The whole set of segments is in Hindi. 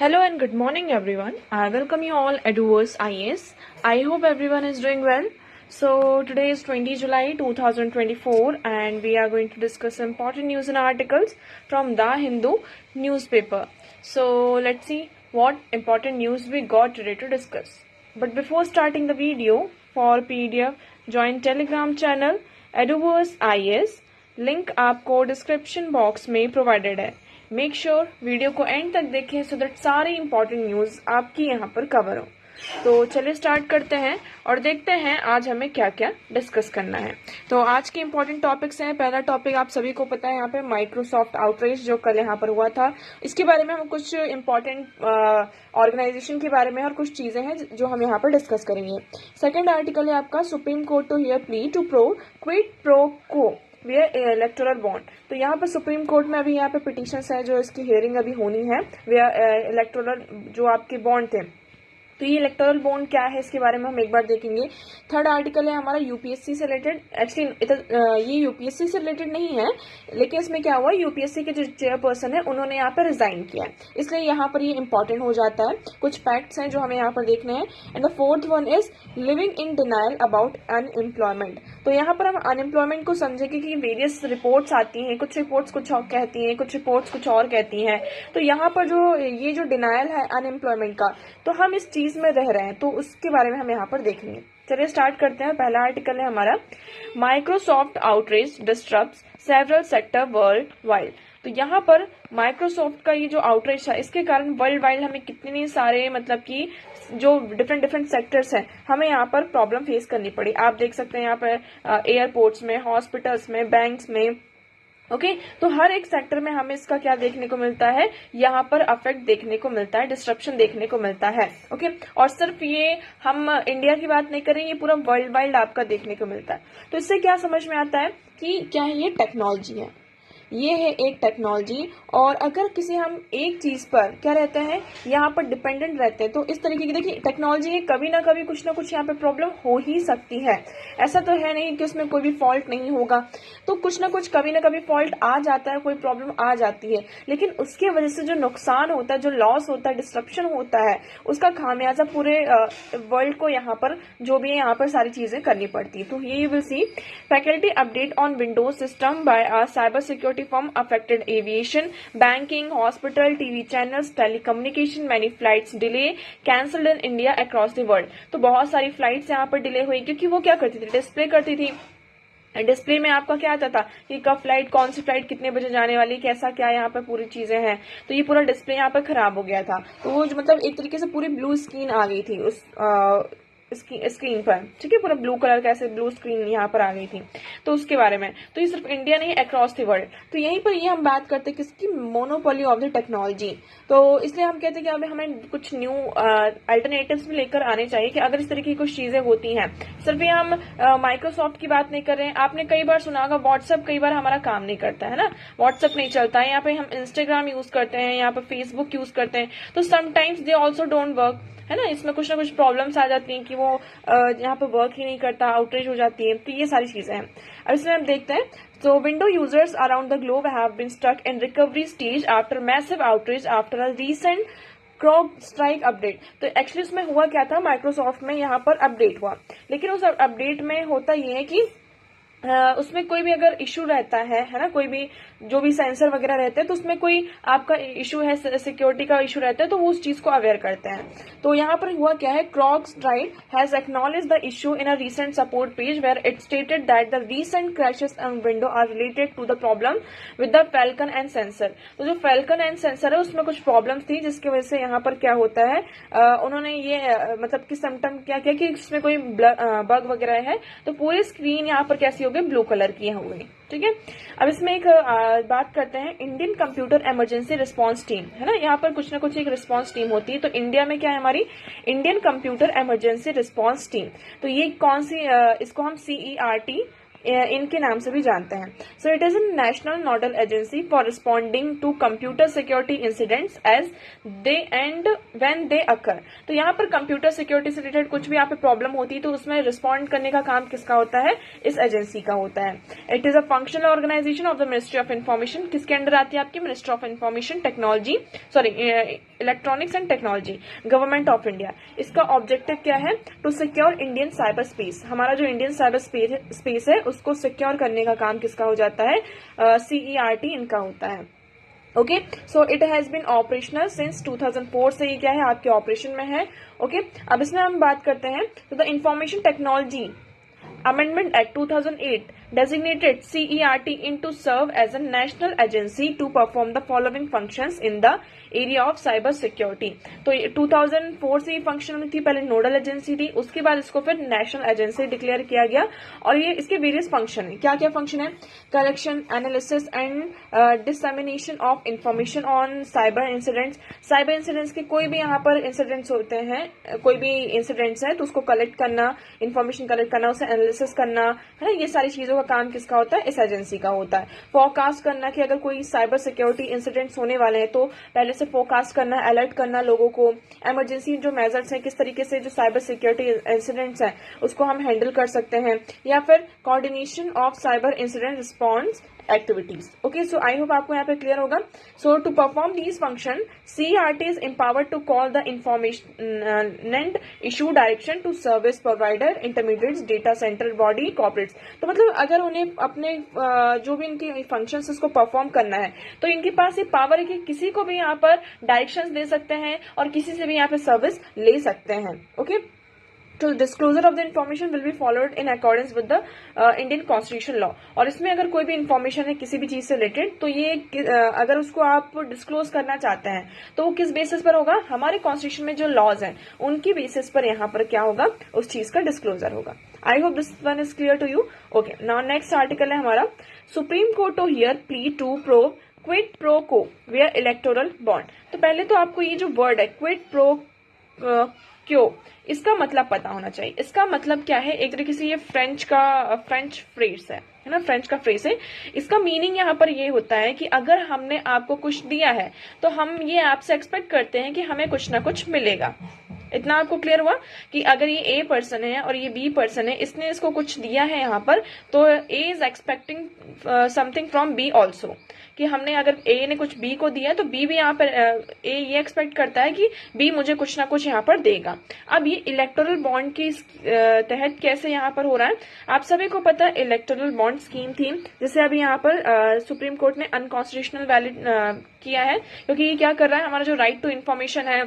Hello and good morning everyone. I welcome you all at Doers IAS. I hope everyone is doing well. So today is 20 July 2024 and we are going to discuss important news and articles from The Hindu newspaper. So let's see what important news we got today to discuss. But before starting the video, for PDF, join Telegram channel Eduvers IAS. Link आपको डिस्क्रिप्शन बॉक्स में प्रोवाइडेड है. मेक श्योर वीडियो को एंड तक देखें सो दैट सारी इंपॉर्टेंट न्यूज आपकी यहाँ पर कवर हो. तो चलिए स्टार्ट करते हैं और देखते हैं आज हमें क्या क्या डिस्कस करना है. तो आज के इंपॉर्टेंट टॉपिक्स हैं. पहला टॉपिक आप सभी को पता है यहाँ पे माइक्रोसॉफ्ट आउटरीच जो कल यहाँ पर हुआ था. इसके बारे में हम कुछ इंपॉर्टेंट ऑर्गेनाइजेशन के बारे में और कुछ चीजें हैं जो हम यहाँ पर डिस्कस करेंगे. सेकेंड आर्टिकल है आपका supreme court to hear plea to quid pro quo where electoral bond. तो यहाँ पर सुप्रीम कोर्ट में अभी यहाँ पे पिटिशंस है जो इसकी हियरिंग अभी होनी है. वेयर इलेक्टोरल जो आपके बॉन्ड थे, तो ये इलेक्टोरल बॉन्ड क्या है इसके बारे में हम एक बार देखेंगे. थर्ड आर्टिकल है हमारा यूपीएससी से रिलेटेड. एक्चुअली ये यूपीएससी से रिलेटेड नहीं है, लेकिन इसमें क्या हुआ, यूपीएससी के जो चेयरपर्सन है उन्होंने यहाँ पर रिजाइन किया है, इसलिए यहाँ पर ये इंपॉर्टेंट हो जाता है. कुछ फैक्ट्स हैं जो हमें यहाँ पर देखने हैं. And the fourth one is living in denial about unemployment. तो यहाँ पर हम अनएम्प्लॉयमेंट को समझेंगे कि वेरियस रिपोर्ट्स आती हैं. कुछ रिपोर्ट्स कुछ और कहती हैं, कुछ रिपोर्ट्स कुछ और कहती हैं. तो यहाँ पर जो डिनायल है अनएम्प्लॉयमेंट का, तो हम इस चीज में रह रहे हैं, तो उसके बारे में हम यहाँ पर देखेंगे. चलिए स्टार्ट करते हैं. पहला आर्टिकल है हमारा Microsoft outreach disturbs several sector world wide. तो यहाँ पर माइक्रोसॉफ्ट का ये जो आउटरीच है इसके कारण वर्ल्ड वाइड हमें कितने सारे मतलब कि जो डिफरेंट सेक्टर्स हैं हमें यहाँ पर प्रॉब्लम फेस करनी पड़ी. आप देख सकते हैं यहाँ पर एयरपोर्ट्स में, हॉस्पिटल्स में, बैंक्स में. ओके तो हर एक सेक्टर में हमें इसका क्या देखने को मिलता है, यहाँ पर अफेक्ट देखने को मिलता है, डिस्ट्रप्शन देखने को मिलता है. ओके और सिर्फ ये हम इंडिया की बात नहीं करें, ये पूरा वर्ल्ड वाइड आपका देखने को मिलता है. तो इससे क्या समझ में आता है कि क्या है, ये टेक्नोलॉजी है, ये है एक टेक्नोलॉजी. और अगर किसी हम एक चीज पर क्या रहते हैं, यहाँ पर डिपेंडेंट रहते हैं, तो इस तरीके की देखिए टेक्नोलॉजी है, कभी ना कभी कुछ ना कुछ यहाँ पे प्रॉब्लम हो ही सकती है. ऐसा तो है नहीं कि उसमें कोई भी फॉल्ट नहीं होगा, तो कुछ ना कुछ कभी ना कभी फॉल्ट आ जाता है, कोई प्रॉब्लम आ जाती है. लेकिन उसके वजह से जो नुकसान होता है, जो लॉस होता है, डिस्ट्रप्शन होता है, उसका खामियाजा पूरे वर्ल्ड को यहाँ पर जो भी है यहाँ पर सारी चीजें करनी पड़ती है. तो ये you will see faculty update on Windows system by cyber security firm affected aviation, banking, hospital, TV channels, telecommunication, many flights delay, cancelled in India across the world. तो बहुत सारी फ्लाइट्स यहाँ पर डिले हुई क्योंकि वो क्या करती थी, डिस्प्ले करती थी. डिस्प्ले में आपका क्या आता था कि कब फ्लाइट, कौन सी फ्लाइट कितने बजे जाने वाली, कैसा क्या यहाँ पर पूरी चीजें हैं. तो ये पूरा डिस्प्ले यहाँ पर खराब हो गया था. तो वो मतलब एक तरीके से पूरी ब्लू स्क्रीन आ गई थी उस स्क्रीन पर. ठीक है, पूरा ब्लू कलर का ऐसे ब्लू स्क्रीन यहाँ पर आ गई थी. तो उसके बारे में, तो ये सिर्फ इंडिया नहीं, अक्रॉस द वर्ल्ड. तो यहीं पर ये हम बात करते हैं किसकी, मोनोपोली ऑफ द टेक्नोलॉजी. तो इसलिए हम कहते हैं कि अभी हमें कुछ न्यू अल्टरनेटिव्स भी लेकर आने चाहिए कि अगर इस तरह की कुछ चीजें होती हैं. सिर्फ ये हम माइक्रोसॉफ्ट की बात नहीं कर रहे हैं. आपने कई बार सुना होगा व्हाट्सएप कई बार हमारा काम नहीं करता है ना, व्हाट्सएप नहीं चलता है. यहाँ पे हम इंस्टाग्राम यूज करते हैं, यहाँ पे फेसबुक यूज करते हैं, तो sometimes they also don't work है ना. इसमें कुछ ना कुछ प्रॉब्लम्स आ जाती हैं कि वो यहाँ पे वर्क ही नहीं करता, आउटरीच हो जाती है. तो ये सारी चीजें हैं. अब इसमें हम देखते हैं. So window users around the globe have been stuck in recovery stage after massive outrage after a recent CrowdStrike update. तो एक्चुअली उसमें हुआ क्या था, माइक्रोसॉफ्ट में यहाँ पर अपडेट हुआ, लेकिन उस अपडेट में होता ये है कि उसमें कोई भी अगर इशू रहता है ना, कोई भी जो भी सेंसर वगैरह रहते हैं, तो उसमें कोई आपका इशू है, सिक्योरिटी का इशू रहता है, तो वो उस चीज को अवेयर करते हैं. तो यहाँ पर हुआ क्या है, CrowdStrike has acknowledge the issue in a recent support page where it stated that the recent crashes on window are related to the problem with the Falcon and sensor. तो जो फैल्कन एंड सेंसर है उसमें कुछ प्रॉब्लम्स थी, जिसकी वजह से यहाँ पर क्या होता है, उन्होंने ये मतलब कि समटाइम क्या किया कि इसमें कोई बग वगैरह है, तो पूरी स्क्रीन यहाँ पर कैसी ब्लू कलर की हुई. ठीक है, अब इसमें एक बात करते हैं. Indian computer emergency response team है ना, यहाँ पर कुछ ना कुछ एक रिस्पांस टीम होती है. तो इंडिया में क्या है, हमारी Indian computer emergency response team. तो ये कौन सी, इसको हम CERT इनके नाम से भी जानते हैं. So it is a national nodal agency for responding to computer security incidents as they and when they occur. तो यहाँ पर कंप्यूटर सिक्योरिटी से रिलेटेड कुछ भी यहाँ पे प्रॉब्लम होती है तो उसमें रिस्पॉन्ड करने का काम किसका होता है, इस एजेंसी का होता है. It is a functional organisation of the ministry of information. किसके अंडर आती है आपकी, ministry of information technology, sorry electronics and technology, government of India. इसका ऑब्जेक्टिव क्या है, to secure Indian cyber space. हमारा जो इंडियन साइबर स्पेस है उसको सिक्योर करने का काम किसका हो जाता है, CERT इनका होता है. Okay, so it has been operational since 2004. से ये क्या है, आपके ऑपरेशन में है. ओके, अब इसमें हम बात करते हैं तो the information technology Amendment Act 2008 designated CERT in to serve as a national agency to perform the following functions in the area of cyber security. तो 2004 से ये फंक्शन में थी, पहले नोडल एजेंसी थी, उसके बाद इसको फिर नेशनल एजेंसी डिक्लेयर किया गया. और ये इसके वेरियस फंक्शन है. क्या क्या फंक्शन है, collection, analysis and dissemination of information on cyber incidents. Cyber incidents के कोई भी यहाँ पर इंसिडेंट्स होते हैं, कोई भी इंसिडेंट्स है तो उसको कलेक्ट करना, इंफॉर्मेशन कलेक्ट करना, उसे एनालिसिस करना है ना, ये सारी चीजों का काम किसका होता है, इस एजेंसी का होता है. फोरकास्ट करना कि अगर कोई साइबर सिक्योरिटी इंसिडेंट्स होने वाले हैं तो पहले से फोरकास्ट करना, अलर्ट करना लोगों को. इमरजेंसी जो मेजर्स हैं, किस तरीके से जो साइबर सिक्योरिटी इंसिडेंट्स हैं उसको हम हैंडल कर सकते हैं. या फिर coordination of cyber incident response activities. Okay, so I hope आपको यहाँ पे क्लियर होगा. So to perform these function CERT is empowered to call the information and issue direction to service provider, intermediates, data centre body, corporates. तो मतलब अगर उन्हें अपने जो भी इनके फंक्शंस उसको परफॉर्म करना है तो इनके पास ये पावर है कि किसी को भी यहाँ पर डायरेक्शंस दे सकते हैं और किसी से भी यहाँ पे सर्विस ले सकते हैं. ओके, तो disclosure of the information will be followed in accordance with the Indian constitution law. और इसमें अगर कोई भी इन्फॉर्मेशन है किसी भी चीज से रिलेटेड तो ये अगर उसको आप डिस्क्लोज करना चाहते हैं तो वो किस बेसिस पर होगा, हमारे कॉन्स्टिट्यूशन में जो लॉज हैं उनकी बेसिस पर यहाँ पर क्या होगा, उस चीज का डिस्क्लोजर होगा. I hope this one is clear to you. Okay, now next article है हमारा, supreme court to hear plea to pro quid pro quo where electoral bond. तो पहले तो आपको ये जो वर्ड है क्विड प्रो क्यों, इसका मतलब पता होना चाहिए. इसका मतलब क्या है, एक तरीके से ये फ्रेंच फ्रेज है ना, फ्रेंच का फ्रेज है. इसका मीनिंग यहाँ पर ये होता है कि अगर हमने आपको कुछ दिया है तो हम ये आपसे एक्सपेक्ट करते हैं कि हमें कुछ ना कुछ मिलेगा. इतना आपको क्लियर हुआ कि अगर ये ए पर्सन है और ये बी पर्सन है, इसने इसको कुछ दिया है यहाँ पर, तो A is expecting something from B also, कि हमने अगर ए ने कुछ बी को दिया है तो बी भी यहाँ पर ए ये एक्सपेक्ट करता है कि बी मुझे कुछ ना कुछ यहाँ पर देगा. अब ये इलेक्टोरल बॉन्ड के तहत कैसे यहाँ पर हो रहा है, आप सभी को पता है इलेक्टोरल बॉन्ड स्कीम थी जिसे अभी यहाँ पर सुप्रीम कोर्ट ने अनकॉन्स्टिट्यूशनल वैलिड किया है, क्योंकि ये क्या कर रहा है, हमारा जो राइट टू इन्फॉर्मेशन है,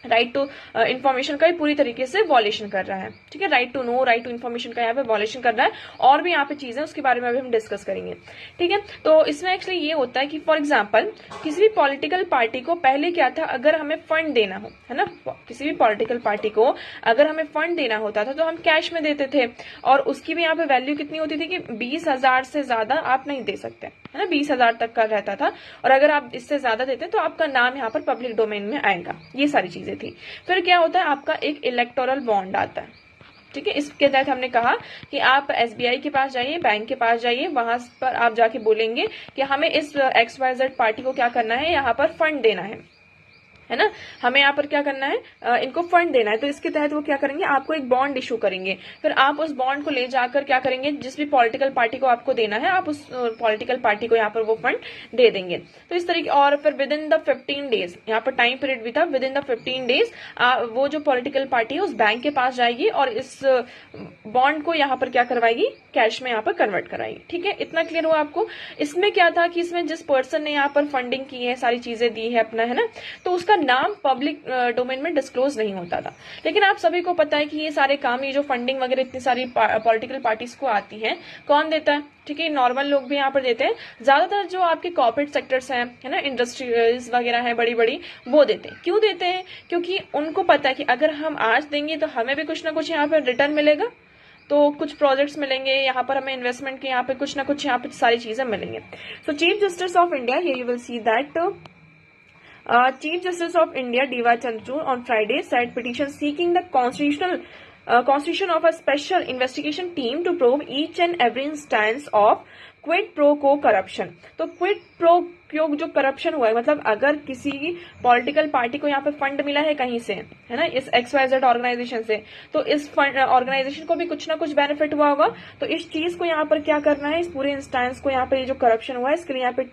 राइट टू इन्फॉर्मेशन का ही पूरी तरीके से वॉलेशन कर रहा है. ठीक है, right to know, right to information का यहाँ पे वॉलेशन कर रहा है. और भी यहाँ पे चीजें उसके बारे में अभी हम डिस्कस करेंगे. ठीक है, तो इसमें एक्चुअली ये होता है कि फॉर एग्जांपल किसी भी पॉलिटिकल पार्टी को पहले क्या था, अगर हमें फंड देना हो, है ना, किसी भी पॉलिटिकल पार्टी को अगर हमें फंड देना होता था तो हम कैश में देते थे, और उसकी भी यहाँ पे वैल्यू कितनी होती थी कि 20,000 से ज्यादा आप नहीं दे सकते, है ना, 20,000 तक का रहता था. और अगर आप इससे ज्यादा देते तो आपका नाम यहाँ पर पब्लिक डोमेन में आएगा. ये सारी चीजें थी. फिर क्या होता है, आपका एक इलेक्टोरल बॉन्ड आता है. ठीक है, इसके तहत हमने कहा कि आप SBI के पास जाइए, बैंक के पास जाइए, वहां पर आप जाके बोलेंगे कि हमें इस XYZ पार्टी को क्या करना है, यहाँ पर फंड देना है ना, हमें यहाँ पर क्या करना है, इनको फंड देना है. तो इसके तहत वो क्या करेंगे, आपको एक बॉन्ड इशू करेंगे. फिर आप उस बॉन्ड को ले जाकर क्या करेंगे, जिस भी पॉलिटिकल पार्टी को आपको देना है आप उस पॉलिटिकल पार्टी को यहाँ पर वो फंड दे देंगे. तो इस तरीके, और फिर विद इन द 15 डेज, यहाँ पर टाइम पीरियड भी था, विद इन द 15 डेज वो जो पॉलिटिकल पार्टी है उस बैंक के पास जाएगी और इस बॉन्ड को यहाँ पर क्या करवाएगी, कैश में यहाँ पर कन्वर्ट कराएगी. ठीक है, इतना क्लियर हुआ आपको. इसमें क्या था कि इसमें जिस पर्सन ने यहाँ पर फंडिंग की है, सारी चीजें दी है अपना, है ना, तो उसका नाम पब्लिक डोमेन में डिस्क्लोज नहीं होता था. लेकिन आप सभी को पता है कि ये सारे काम, ये जो फंडिंग वगैरह इतनी सारी पॉलिटिकल पार्टीज को आती है, कौन देता है, ठीक है, नॉर्मल लोग भी यहाँ पर देते हैं. ज्यादातर जो आपके कॉर्पोरेट सेक्टर्स हैं, है ना, इंडस्ट्रीज वगैरह हैं बड़ी बड़ी, वो देते हैं. क्यों देते हैं, क्योंकि उनको पता है कि अगर हम आज देंगे तो हमें भी कुछ ना कुछ यहाँ पर रिटर्न मिलेगा, तो कुछ प्रोजेक्ट्स मिलेंगे यहाँ पर, हमें इन्वेस्टमेंट के यहाँ पे कुछ ना कुछ यहाँ पे सारी चीजें मिलेंगे. सो chief justice of India, you will see that Chief Justice of India D.Y. Chandrachud on Friday said petition seeking the constitutional constitution of a special investigation team to probe each and every instance of Kwid pro को करप्शन। तो क्विड प्रो क्यो जो करप्शन हुआ है, मतलब अगर किसी पॉलिटिकल पार्टी को यहाँ पे फंड मिला है कहीं से, है ना, इस XYZ ऑर्गेनाइजेशन से, तो इस फंड ऑर्गेनाइजेशन को भी कुछ ना कुछ बेनिफिट हुआ होगा। तो इस चीज को यहाँ पर क्या करना है, इस पूरे इंस्टेंस को यहाँ पे ये जो करप्शन हुआ है इसके लिए यहाँ पे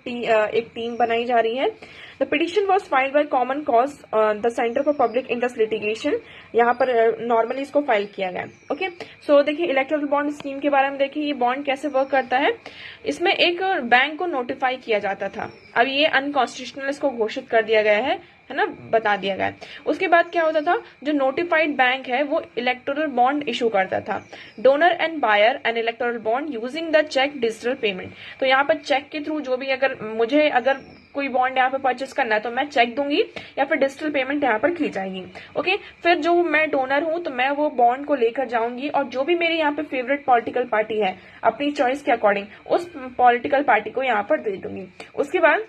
एक टीम बनाई जा रही है। The petition was filed by common cause the centre for public interest litigation, यहाँ पर नॉर्मली इसको फाइल किया गया। ओके, सो देखिए इलेक्टोरल बॉन्ड स्कीम के बारे में देखिए, ये बॉन्ड कैसे वर्क करता है। इसमें एक बैंक को नोटिफाई किया जाता था, अब ये अनकॉन्स्टिट्यूशनल इसको घोषित कर दिया गया है ना, बता दिया गया है। उसके बाद क्या होता था, जो नोटिफाइड बैंक है वो इलेक्टोरल बॉन्ड इशू करता था। Donor and buyer an electoral bond using the cheque digital payment. तो यहाँ पर चेक के थ्रू जो भी अगर कोई बॉन्ड यहाँ पे परचेस करना है तो मैं चेक दूंगी या फिर डिजिटल पेमेंट यहाँ पर की जाएगी। ओके, फिर जो मैं डोनर हूं तो मैं वो बॉन्ड को लेकर जाऊंगी और जो भी मेरी यहाँ पे फेवरेट पॉलिटिकल पार्टी है अपनी चॉइस के अकॉर्डिंग उस पॉलिटिकल पार्टी को यहाँ पर दे दूंगी। उसके बाद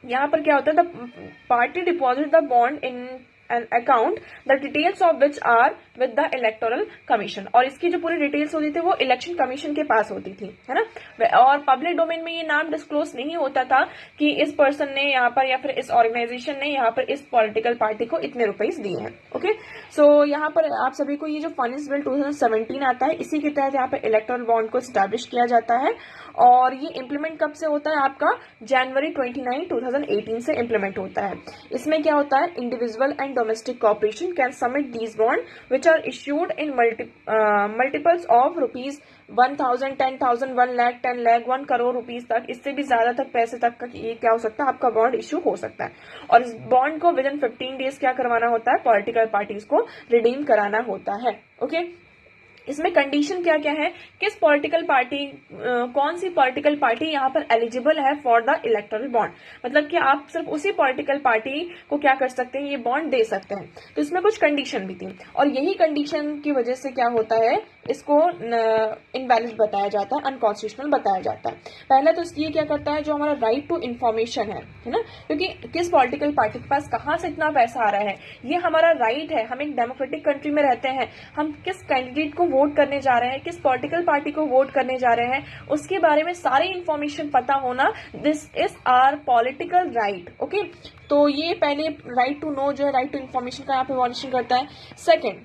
यहाँ पर क्या होता है, the party deposit the bond in an account the details of which are with the electoral commission. और इसकी जो पूरी डिटेल्स होती थी वो इलेक्शन कमीशन के पास होती थी, है ना। और पब्लिक डोमेन में ये नाम डिस्क्लोज नहीं होता था कि इस पर्सन ने यहाँ पर या फिर इस ऑर्गेनाइजेशन ने यहाँ पर इस पॉलिटिकल पार्टी को इतने रुपीस दिए हैं। ओके, सो यहाँ पर आप सभी को ये जो फाइनेंस बिल 2017 आता है, इसी के तहत यहाँ पर इलेक्टोरल बॉन्ड को स्टैब्लिश किया जाता है। और ये इम्प्लीमेंट कब से होता है, आपका जनवरी 29, 2018 से इम्प्लीमेंट होता है। इसमें क्या होता है, individual and domestic corporation can submit these bond which are issued in multiples of rupees 1000, 10,000, 1 lakh, 10 lakh, 1 crore rupees तक, इससे भी ज्यादा तक पैसे तक का ये क्या हो सकता है, आपका बॉन्ड इश्यू हो सकता है। और इस बॉन्ड को विद इन 15 डेज क्या करवाना होता है, पॉलिटिकल पार्टीज को रिडीम कराना होता है। ओके, इसमें कंडीशन क्या क्या है, किस पॉलिटिकल पार्टी कौन सी पॉलिटिकल पार्टी यहाँ पर एलिजिबल है फॉर द इलेक्टोरल बॉन्ड, मतलब कि आप सिर्फ उसी पॉलिटिकल पार्टी को क्या कर सकते हैं, ये बॉन्ड दे सकते हैं। तो इसमें कुछ कंडीशन भी थी और यही कंडीशन की वजह से क्या होता है, इसको इनवैलिड बताया जाता है, अनकॉन्स्टिट्यूशनल बताया जाता है। पहला तो ये क्या करता है, जो हमारा राइट टू इन्फॉर्मेशन है ना, क्योंकि किस पॉलिटिकल पार्टी के पास कहाँ से इतना पैसा आ रहा है, ये हमारा राइट है। हम एक डेमोक्रेटिक कंट्री में रहते हैं, हम किस कैंडिडेट को वोट करने जा रहे हैं, किस पॉलिटिकल पार्टी को वोट करने जा रहे हैं, उसके बारे में सारी इंफॉर्मेशन पता होना, this is our political right. Okay, तो ये पहले राइट टू नो जो है, राइट टू इन्फॉर्मेशन का यहाँ पे वॉल्यूशन करता है। Second,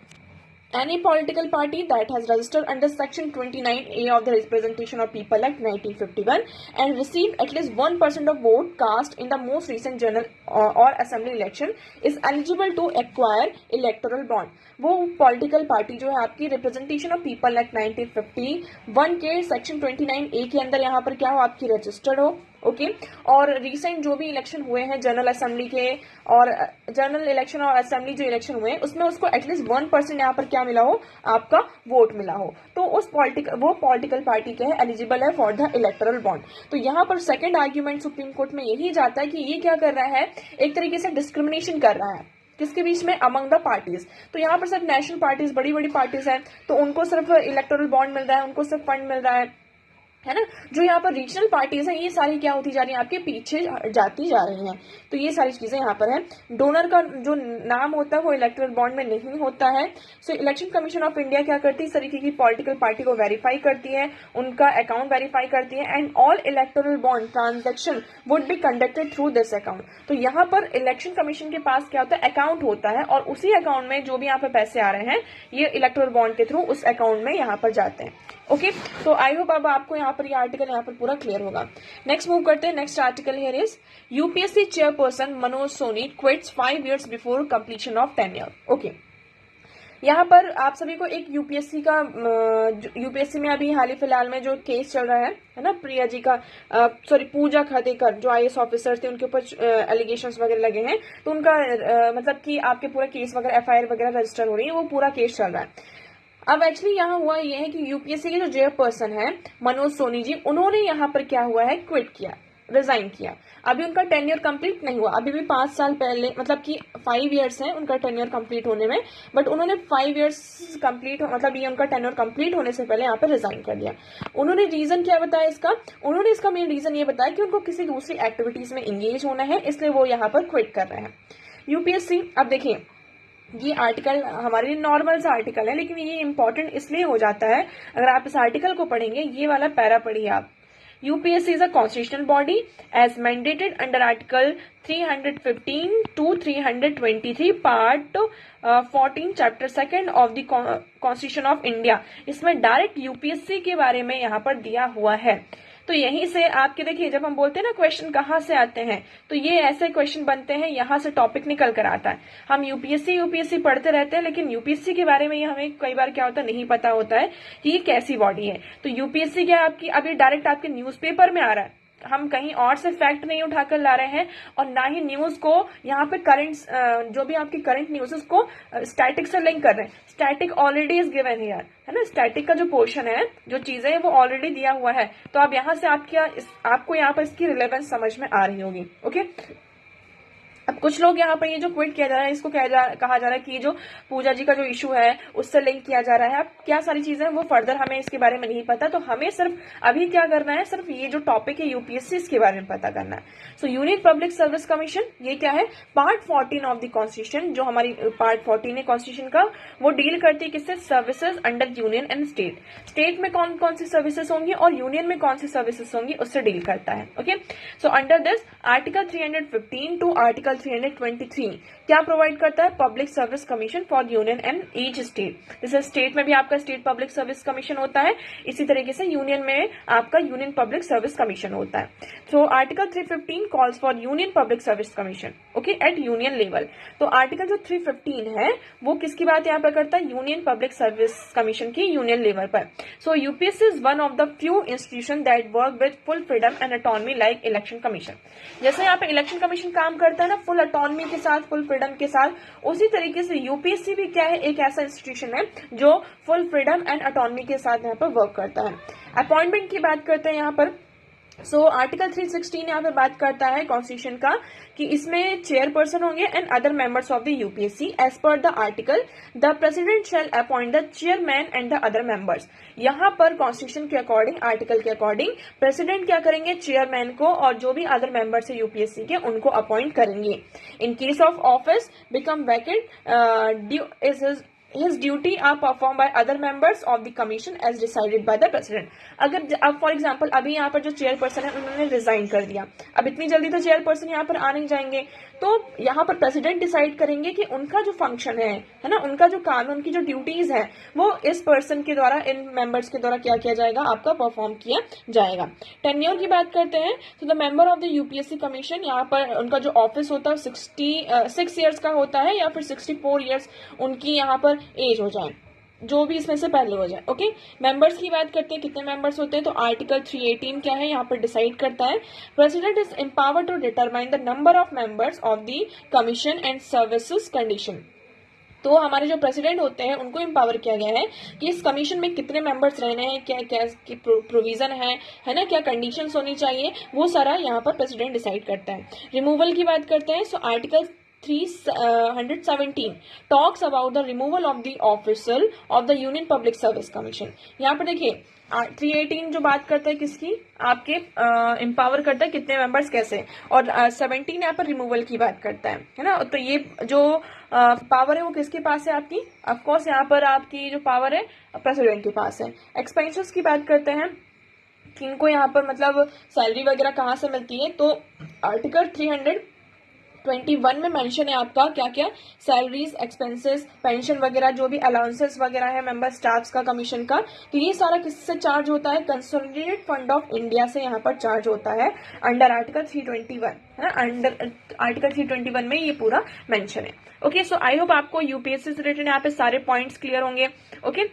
any political party that has registered under section 29A of the Representation of People Act 1951 and received at least 1% of vote cast in the most recent general or assembly election is eligible to acquire electoral bond। वो पॉलिटिकल पार्टी जो है आपकी रिप्रेजेंटेशन ऑफ पीपल एक्ट 1951 के सेक्शन 29A के अंदर यहाँ पर क्या हो, आपकी रजिस्टर्ड हो। ओके, और रिसेंट जो भी इलेक्शन हुए हैं जनरल असेंबली के और जनरल इलेक्शन और असेंबली जो इलेक्शन हुए हैं उसमें उसको एटलीस्ट 1% यहाँ पर क्या मिला हो, आपका वोट मिला हो, तो वो पॉलिटिकल पार्टी क्या है, एलिजिबल है फॉर द इलेक्टोरल बॉन्ड। तो यहाँ पर सेकंड आर्ग्यूमेंट सुप्रीम कोर्ट में यही जाता है कि ये क्या कर रहा है, एक तरीके से डिस्क्रिमिनेशन कर रहा है किसके बीच में, अमंग द पार्टीज। तो यहाँ पर सिर्फ नेशनल पार्टीज, बड़ी बड़ी पार्टीज हैं, तो उनको सिर्फ इलेक्टोरल बॉन्ड मिल रहा है, उनको सिर्फ फंड मिल रहा है ना। जो यहाँ पर रीजनल पार्टीज हैं ये सारी क्या होती जा रही हैं, आपके पीछे जाती जा रही हैं। तो ये सारी चीजें यहाँ पर हैं। डोनर का जो नाम होता है वो इलेक्टोरल बॉन्ड में नहीं होता है। सो इलेक्शन कमीशन ऑफ इंडिया क्या करती है, इस तरीके की पॉलिटिकल पार्टी को वेरीफाई करती है, उनका अकाउंट वेरीफाई करती है, and all electoral bond transaction would be conducted through this account. तो यहाँ पर इलेक्शन कमीशन के पास क्या होता है, अकाउंट होता है, और उसी अकाउंट में जो भी यहाँ पे पैसे आ रहे हैं ये इलेक्टोरल बॉन्ड के थ्रू उस अकाउंट में यहाँ पर जाते हैं। ओके, तो आई होप अब आपको यहाँ पर ये आर्टिकल यहाँ पर पूरा क्लियर होगा। नेक्स्ट मूव करते हैं, next article here is UPSC chairperson Manoj Soni quits 5 years before completion of tenure. Okay, यहाँ पर आप सभी को एक यूपीएससी का यूपीएससी में अभी हाल ही फिलहाल में जो केस चल रहा है ना, प्रिया जी का पूजा खातेकर जो आईएएस ऑफिसर थे उनके ऊपर एलिगेशंस वगैरह लगे हैं, तो उनका मतलब कि आपके पूरा केस वगैरह एफआईआर वगैरह रजिस्टर हो रही है, वो पूरा केस चल रहा है। अब एक्चुअली यहाँ हुआ ये है कि यूपीएससी के जो चेयरपर्सन है मनोज सोनी जी, उन्होंने यहाँ पर क्या हुआ है, क्विट किया, रिजाइन किया। अभी उनका टेन्योर कंप्लीट नहीं हुआ, अभी भी 5 साल पहले, मतलब कि 5 years है उनका टेन्योर कंप्लीट होने में, बट उन्होंने 5 years कंप्लीट, मतलब ये उनका टेन्योर कंप्लीट होने से पहले यहाँ पर रिजाइन कर दिया। उन्होंने रीजन क्या बताया इसका, उन्होंने इसका मेन रीजन ये बताया कि उनको किसी दूसरी एक्टिविटीज में इंगेज होना है, इसलिए वो यहाँ पर क्विट कर रहे हैं। यूपीएससी, अब देखिए ये आर्टिकल हमारे लिए नॉर्मल सा आर्टिकल है, लेकिन ये इंपॉर्टेंट इसलिए हो जाता है अगर आप इस आर्टिकल को पढ़ेंगे। ये वाला पैरा पढ़िए आप। UPSC is a constitutional body as mandated under Article 315 to 323 Part 14 Chapter 2 of the Constitution of India। इसमें डायरेक्ट UPSC के बारे में यहाँ पर दिया हुआ है। तो यहीं से आपके देखिए, जब हम बोलते हैं ना क्वेश्चन कहाँ से आते हैं, तो ये ऐसे क्वेश्चन बनते हैं, यहाँ से टॉपिक निकल कर आता है। हम यूपीएससी पढ़ते रहते हैं, लेकिन यूपीएससी के बारे में ये हमें कई बार क्या होता है, नहीं पता होता है कि ये कैसी बॉडी है। तो यूपीएससी क्या आपकी अभी डायरेक्ट आपके न्यूज़पेपर में आ रहा है, हम कहीं और से फैक्ट नहीं उठाकर ला रहे हैं, और ना ही न्यूज को यहाँ पे करंट जो भी आपकी करंट न्यूज उसको स्टैटिक से लिंक कर रहे हैं। Static already is given here, है ना। स्टैटिक का जो पोर्शन है, जो चीजें वो ऑलरेडी दिया हुआ है। तो अब यहाँ से आपको यहाँ पर इसकी रिलेवेंस समझ में आ रही होगी। ओके, अब कुछ लोग यहाँ पर ये जो क्विट किया जा रहा है, इसको कहा जा रहा है कि जो पूजा जी का जो इशू है उससे लिंक किया जा रहा है। अब क्या सारी चीजें हैं वो फर्दर हमें इसके बारे में नहीं पता, तो हमें सिर्फ अभी क्या करना है, सिर्फ ये जो टॉपिक है यूपीएससी, इसके बारे में पता करना है। सो यूनियन पब्लिक सर्विस कमीशन, ये क्या है, पार्ट 14 ऑफ द कॉन्स्टिट्यूशन, जो हमारी पार्ट 14 है कॉन्स्टिट्यूशन का, वो डील करती है किससे, services under union and state. State में कौन कौन सी सर्विसेज होंगी और यूनियन में कौन सी सर्विसेज होंगी, उससे डील करता है। Okay, so under this article 315 to article 323 क्या प्रोवाइड करता है, public service commission for union and each state. जैसे स्टेट में भी आपका स्टेट पब्लिक सर्विस कमीशन होता है, इसी तरीके से यूनियन में आपका यूनियन पब्लिक सर्विस कमीशन होता है। तो article 315 calls for union public service commission, okay, at union level. तो आर्टिकल जो 315 है वो किसकी बात यहाँ पर करता है, यूनियन पब्लिक सर्विस कमीशन की यूनियन लेवल पर। So UPSC is one of the few institution that work with full freedom and autonomy like election commission. जैसे यहाँ पे इलेक्शन कमीशन काम करता है ना फुल ऑटोनॉमी के साथ, फुल फ्रीडम के साथ, उसी तरीके से यूपीएससी भी क्या है, एक ऐसा इंस्टीट्यूशन है जो फुल फ्रीडम एंड ऑटोनॉमी के साथ यहाँ पर वर्क करता है। अपॉइंटमेंट की बात करते हैं यहाँ पर। सो आर्टिकल 316 यहाँ पे बात करता है कॉन्स्टिट्यूशन का कि इसमें चेयरपर्सन होंगे and other members of the UPSC. As per the article the president shall appoint the chairman and the other members. यहाँ पर कॉन्स्टिट्यूशन के अकॉर्डिंग, आर्टिकल के अकॉर्डिंग, प्रेसिडेंट क्या करेंगे, चेयरमैन को और जो भी अदर मेंबर्स है यूपीएससी के उनको अपॉइंट करेंगे। In case of office become vacant his duty are performed by other members of the commission as decided by the president। अगर अब फॉर एग्जांपल अभी यहाँ पर जो चेयरपर्सन है उन्होंने रिजाइन कर दिया, अब इतनी जल्दी तो चेयरपर्सन यहाँ पर आ नहीं जाएंगे, तो यहाँ पर प्रेसिडेंट डिसाइड करेंगे कि उनका जो फंक्शन है ना, उनका जो काम, उनकी जो ड्यूटीज है वो इस पर्सन के द्वारा, इन मेंबर्स के द्वारा क्या किया जाएगा, आपका परफॉर्म किया जाएगा। टेन्योर की बात करते हैं तो the member of the UPSC commission, यहाँ पर उनका जो ऑफिस होता है 66 ईयर्स का होता है या फिर 64 ईयर्स उनकी यहाँ पर एज हो जाए, जो भी इसमें से पहले हो जाए। ओके, मेंबर्स की बात करते हैं, कितने मेंबर्स होते हैं, तो आर्टिकल 318 क्या है यहाँ पर डिसाइड करता है, president is empowered to determine the number of members of the commission and services condition. तो हमारे जो प्रेसिडेंट होते हैं उनको एम्पावर किया गया है कि इस कमीशन में कितने मेंबर्स रहने हैं, क्या क्या प्रोविजन है ना, क्या कंडीशंस होनी चाहिए, वो सारा यहाँ पर प्रेसिडेंट डिसाइड करता है। रिमूवल की बात करते हैं, so article 317 talks about the removal of the officer of the union public service commission. यहाँ पर देखिए 318 जो बात करता है किसकी, आपके एम्पावर करता है कितने मेंबर्स कैसे, और 17 यहाँ पर रिमूवल की बात करता है ना। तो ये जो पावर है वो किसके पास है आपकी, ऑफकोर्स यहाँ पर आपकी जो पावर है प्रेसिडेंट के पास है। एक्सपेंसेस की बात करते हैं कि इनको यहाँ पर मतलब सैलरी वगैरह कहाँ से मिलती है, तो आर्टिकल 321 में मेंशन है आपका क्या क्या, सैलरीज, एक्सपेंसेस, पेंशन वगैरह, जो भी अलाउंसेस वगैरह है मेंबर स्टाफ्स का कमीशन का, तो ये सारा किससे चार्ज होता है, कंसोलिडेटेड फंड ऑफ इंडिया से यहाँ पर चार्ज होता है अंडर आर्टिकल 321, है ना। अंडर आर्टिकल 321 में ये पूरा मेंशन है। ओके, सो आई होप आपको यूपीएससी से रिलेटेड यहाँ पे सारे पॉइंट्स क्लियर होंगे। ओके,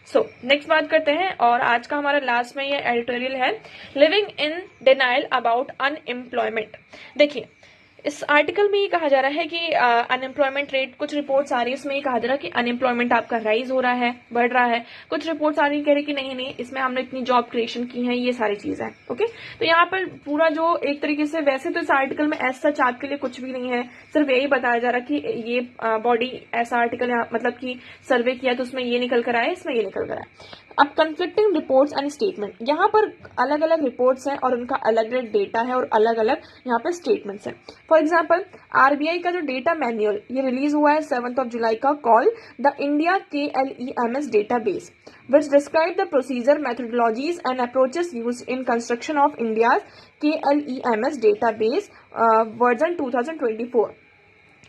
सो नेक्स्ट बात करते हैं, और आज का हमारा लास्ट में ये एडिटोरियल है, living in denial about unemployment. देखिए इस आर्टिकल में ये कहा जा रहा है कि अनएम्प्लॉयमेंट रेट, कुछ रिपोर्ट्स आ रही है इसमें ये कहा जा रहा है कि अनएम्प्लॉयमेंट आपका राइज हो रहा है, बढ़ रहा है। कुछ रिपोर्ट्स आ रही कह रही कि नहीं इसमें हमने इतनी जॉब क्रिएशन की है, ये सारी चीजें हैं। ओके, तो यहाँ पर पूरा जो एक तरीके से, वैसे तो इस आर्टिकल में एज सच आपके लिए कुछ भी नहीं है, सिर्फ यही बताया जा रहा है कि ये बॉडी ऐसा आर्टिकल मतलब कि सर्वे किया तो उसमें ये निकल कर आया, इसमें ये निकल कर आया। अब कंफ्लिक्टिंग रिपोर्ट्स एंड स्टेटमेंट, यहाँ पर अलग अलग रिपोर्ट्स हैं और उनका अलग अलग डेटा है और अलग अलग यहाँ पे स्टेटमेंट्स हैं। फॉर एग्जाम्पल आरबीआई का जो डेटा मैन्युअल ये रिलीज हुआ है 7 जुलाई का, call the India KLEMS database which describe the procedure, methodologies and approaches used in construction of India's KLEMS database version 2024।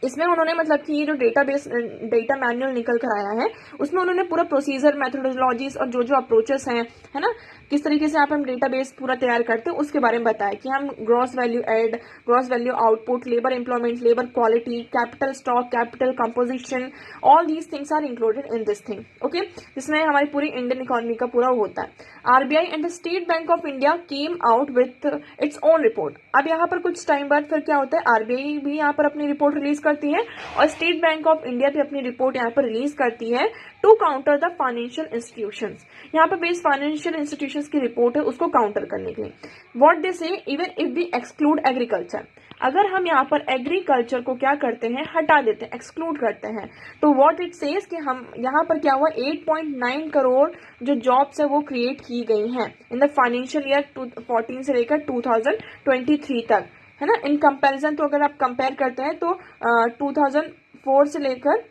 इसमें उन्होंने मतलब कि ये जो डेटा मैनुअल निकल कर आया है उसमें उन्होंने पूरा प्रोसीजर, मेथोडोलॉजीज और जो अप्रोचेस हैं, है ना, किस तरीके से आप हम डेटाबेस पूरा तैयार करते हैं उसके बारे में बताया कि हम gross value add, gross value output, labour employment, labour quality, capital stock, capital composition, all these things are included in this thing. Okay, जिसमें हमारी पूरी इंडियन इकोनॉमी का पूरा होता है। RBI and the State Bank of India came out with its own report. अब यहाँ पर कुछ टाइम बाद फिर क्या होता है, आरबीआई भी यहाँ पर अपनी रिपोर्ट रिलीज करती है और स्टेट बैंक ऑफ इंडिया भी अपनी रिपोर्ट यहाँ पर रिलीज करती है to counter the financial institutions. यहाँ पर बेस फाइनेंशियल इंस्टीट्यूशंस की रिपोर्ट है उसको काउंटर करने के लिए। What they say, even if we exclude agriculture, अगर हम यहाँ पर एग्रीकल्चर को क्या करते हैं, हटा देते हैं, एक्सक्लूड करते हैं, तो व्हाट इट सेज कि हम यहाँ पर क्या हुआ, 8.9 करोड़ जो जॉब्स है वो क्रिएट की गई हैं इन द फाइनेंशियल ईयर 2014 से लेकर 2023 तक, है ना। इन कंपैरिजन तो अगर आप कंपेयर करते हैं तो 2004 से लेकर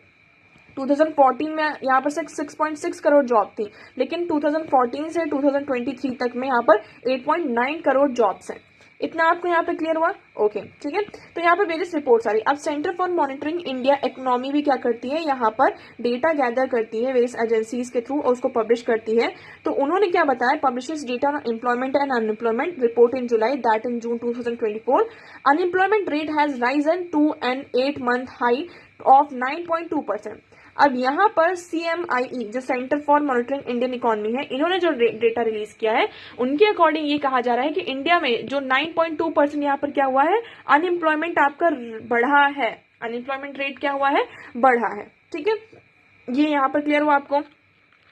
2014 में यहाँ पर 6.6 करोड़ जॉब थी, लेकिन 2014 से 2023 तक में यहाँ पर 8.9 करोड़ जॉब्स हैं। इतना आपको यहाँ पे क्लियर हुआ? ओके, ठीक है। तो यहाँ पर वेरियस रिपोर्ट्स आ रही। अब centre for monitoring India economy भी क्या करती है, यहाँ पर डेटा गैदर करती है वेरियस एजेंसीज के थ्रू और उसको पब्लिश करती है। तो उन्होंने क्या बताया, publishes data on employment and unemployment report in July, that in June 2024 unemployment rate has risen to an 8 month high of 9.2%। अब यहाँ पर CMIE जो Centre for Monitoring Indian Economy है, इन्होंने जो डेटा रिलीज किया है उनके अकॉर्डिंग ये कहा जा रहा है कि इंडिया में जो 9.2% यहाँ पर क्या हुआ है, अनएम्प्लॉयमेंट आपका बढ़ा है, अनएम्प्लॉयमेंट रेट क्या हुआ है, बढ़ा है। ठीक है, ये यहाँ पर क्लियर हुआ आपको।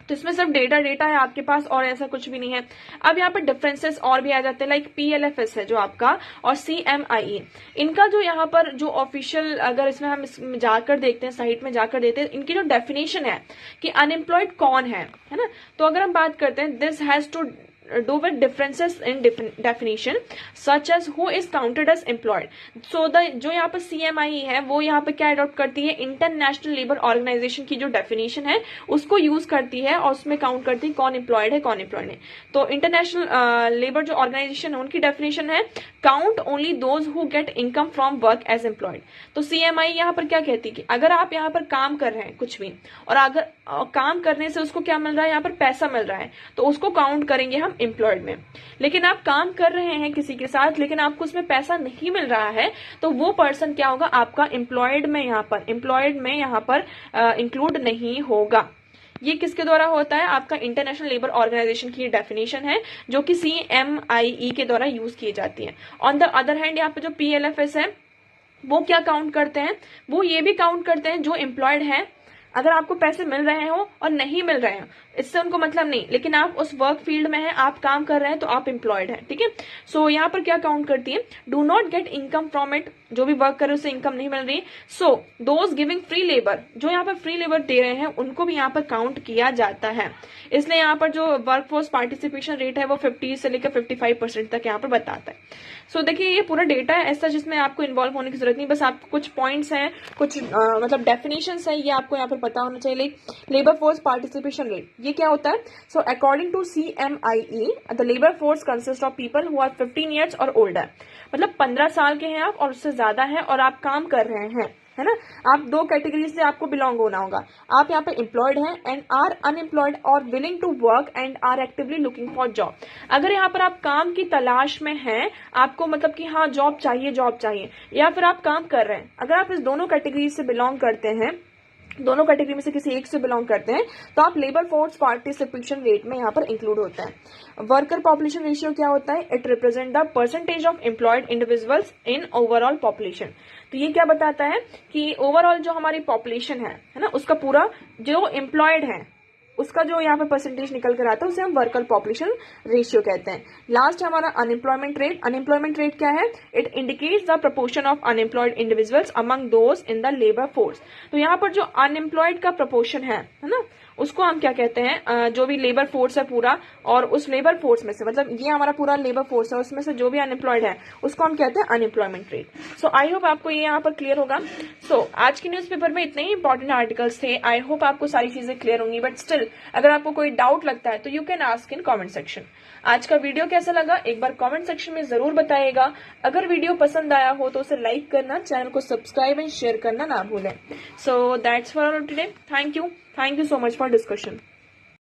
तो इसमें सिर्फ डेटा है आपके पास और ऐसा कुछ भी नहीं है। अब यहाँ पर डिफरेंसेस और भी आ जाते हैं, लाइक PLFS है जो आपका और CMIE, इनका जो यहाँ पर जो ऑफिशियल, अगर इसमें हम इसमें जाकर देखते हैं, साइट में जाकर देखते हैं, इनकी जो डेफिनेशन है कि अनएम्प्लॉयड कौन है ना। तो अगर हम बात करते हैं, this has to do with differences in definition such as who is counted as employed। so the जो यहाँ पर CMIE है वो यहाँ पर क्या अडॉप्ट करती है, इंटरनेशनल लेबर ऑर्गेनाइजेशन की जो डेफिनेशन है उसको यूज करती है और उसमें काउंट करती है कौन एम्प्लॉयड है कौन एम्प्लॉयड है। तो इंटरनेशनल लेबर जो ऑर्गेनाइजेशन है उनकी डेफिनेशन है count only those who get income from work as employed. तो CMIE यहाँ पर क्या कहती है कि अगर आप यहाँ पर काम कर रहे हैं कुछ भी और अगर काम करने से उसको क्या मिल रहा है, यहाँ पर पैसा मिल रहा है, तो उसको काउंट करेंगे हम एम्प्लॉयड में। लेकिन आप काम कर रहे हैं किसी के साथ लेकिन आपको उसमें पैसा नहीं मिल रहा है, तो वो पर्सन क्या होगा, आपका एम्प्लॉयड में यहाँ पर इंक्लूड नहीं होगा। ये किसके द्वारा होता है, आपका इंटरनेशनल लेबर ऑर्गेनाइजेशन की डेफिनेशन है जो कि CMIE के द्वारा यूज की जाती है। ऑन द अदर हैंड यहाँ पे जो PLFS है वो क्या काउंट करते हैं, वो ये भी काउंट करते हैं जो एम्प्लॉयड है, अगर आपको पैसे मिल रहे हो और नहीं मिल रहे हैं इससे उनको मतलब नहीं, लेकिन आप उस वर्क फील्ड में हैं, आप काम कर रहे हैं तो आप एम्प्लॉयड हैं। ठीक है, सो यहाँ पर क्या काउंट करती है, do not gate income from it, जो भी वर्क कर रहे उससे इनकम नहीं मिल रही। So those giving free labour, जो यहाँ पर फ्री लेबर दे रहे हैं उनको भी यहाँ पर काउंट किया जाता है। इसलिए यहाँ पर जो वर्कफोर्स पार्टिसिपेशन रेट है वो 50 से लेकर 55% तक यहाँ पर बताता है। सो देखिए ये पूरा डेटा है ऐसा जिसमें आपको इन्वॉल्व होने की जरूरत नहीं, बस आपको कुछ पॉइंट्स हैं, कुछ मतलब डेफिनेशंस है, ये आपको यहाँ पर पता होना चाहिए। Like labour force participation rate, ये क्या होता है, so according to CMIE the labour force consist of people who are 15 years और ओल्डर, मतलब 15 साल के हैं आप और उससे ज्यादा है और आप काम कर रहे हैं, है ना। आप दो कैटेगरी से आपको बिलोंग होना होगा, आप यहाँ पे एम्प्लॉयड हैं एंड आर अनएम्प्लॉयड और willing to work and are actively looking for job. अगर यहाँ पर आप काम की तलाश में हैं, आपको मतलब कि हाँ जॉब चाहिए, या फिर आप काम कर रहे हैं, अगर आप इस दोनों कैटेगरी से बिलोंग करते हैं, दोनों कैटेगरी में से किसी एक से बिलोंग करते हैं, तो आप लेबर फोर्स पार्टिसिपेशन रेट में यहाँ पर इंक्लूड होता है। वर्कर पॉपुलेशन रेशियो क्या होता है, it represent the percentage of employed individuals in overall population. तो ये क्या बताता है कि ओवरऑल जो हमारी पॉपुलेशन है ना, उसका पूरा जो एम्प्लॉयड है उसका जो यहाँ पे परसेंटेज निकल कर आता है उसे हम वर्कर पॉपुलेशन रेशियो कहते हैं। लास्ट हमारा अनएम्प्लॉयमेंट रेट। अनएम्प्लॉयमेंट रेट क्या है, it indicates the proportion of unemployed individuals among those in the labour force. तो यहाँ पर जो अनएम्प्लॉयड का प्रपोर्शन है ना, उसको हम क्या कहते हैं, जो भी लेबर फोर्स है पूरा, और उस लेबर फोर्स में से, मतलब ये हमारा पूरा लेबर फोर्स है, उसमें से जो भी अनएम्प्लॉयड है उसको हम कहते हैं unemployment rate. So I hope आपको ये यहाँ पर क्लियर होगा। सो आज के न्यूज़पेपर में इतने ही इंपॉर्टेंट आर्टिकल्स थे। आई होप आपको सारी चीजें क्लियर होंगी, बट स्टिल अगर आपको कोई डाउट लगता है तो you can ask in comment section. आज का वीडियो कैसा लगा एक बार कॉमेंट सेक्शन में जरूर बताइएगा। अगर वीडियो पसंद आया हो तो उसे लाइक करना, चैनल को सब्सक्राइब एंड शेयर करना ना भूलें। So that's for today. Thank you so much for discussion.